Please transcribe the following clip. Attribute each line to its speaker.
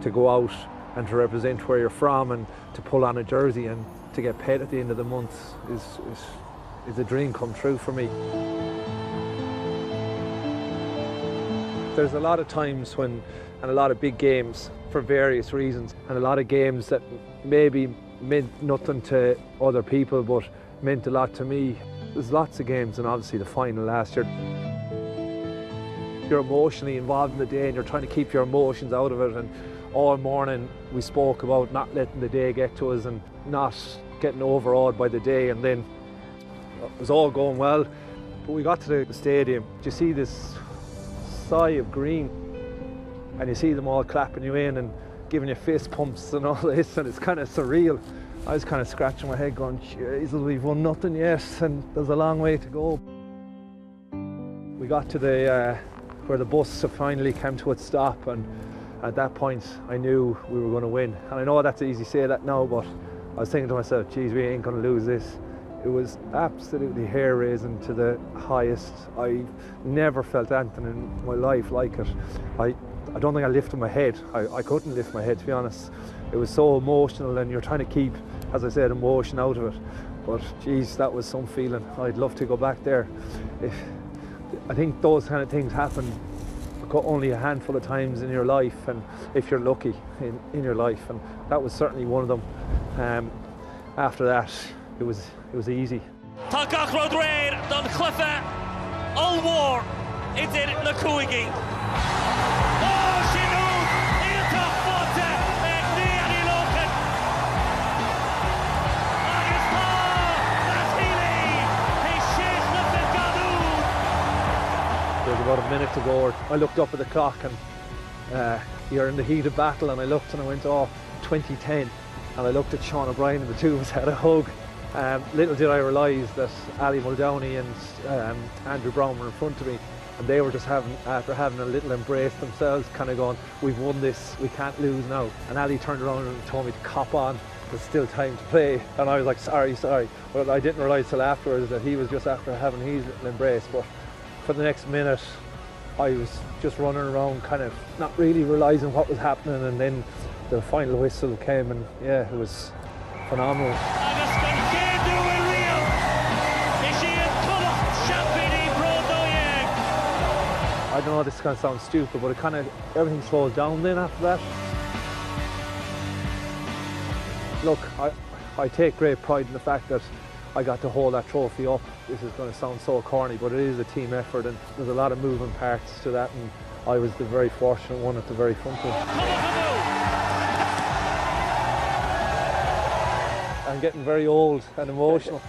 Speaker 1: to go out and to represent where you're from and to pull on a jersey and to get paid at the end of the month is a dream come true for me. There's a lot of times and a lot of big games for various reasons, and a lot of games that maybe meant nothing to other people but meant a lot to me. There's lots of games, and obviously the final last year. You're emotionally involved in the day and you're trying to keep your emotions out of it, and all morning we spoke about not letting the day get to us and not getting overawed by the day, and then it was all going well. But we got to the stadium, you see this sigh of green and you see them all clapping you in and giving you fist pumps and all this, and it's kind of surreal. I was kind of scratching my head going, Jesus, we've won nothing yet and there's a long way to go. We got to where the bus finally came to its stop, and at that point I knew we were going to win. And I know that's easy to say that now, but I was thinking to myself, geez, we ain't going to lose this. It was absolutely hair-raising to the highest. I never felt anything in my life like it. I don't think I lifted my head. I couldn't lift my head, to be honest. It was so emotional, and you're trying to keep, as I said, emotion out of it. But geez, that was some feeling. I'd love to go back there. I think those kind of things happen only a handful of times in your life, and if you're lucky in your life, and that was certainly one of them. After that, it was easy.
Speaker 2: Tá gachrod réir don chlufa allmór idir na cúigi. Oh, Sinú, íontach fáte ag deireadh Laoch. Agus tá las hílí, hí séis na gadú.
Speaker 1: There was about a minute to go. I looked up at the clock, and you're in the heat of battle, and I looked and I went, oh, 2010. And I looked at Sean O'Brien, and the two of us had a hug. Little did I realise that Ali Muldoon and Andrew Brown were in front of me, and they were just after having a little embrace themselves, kind of going, we've won this, we can't lose now. And Ali turned around and told me to cop on, there's still time to play. And I was like, sorry. But I didn't realise till afterwards that he was just after having his little embrace. But for the next minute, I was just running around, kind of not really realising what was happening, and then the final whistle came, and yeah, it was phenomenal. I don't know, this kind of sounds stupid, but everything slows down then after that. Look, I take great pride in the fact that I got to hold that trophy up. This is going to sound so corny, but it is a team effort, and there's a lot of moving parts to that, and I was the very fortunate one at the very front of it. I'm getting very old and emotional.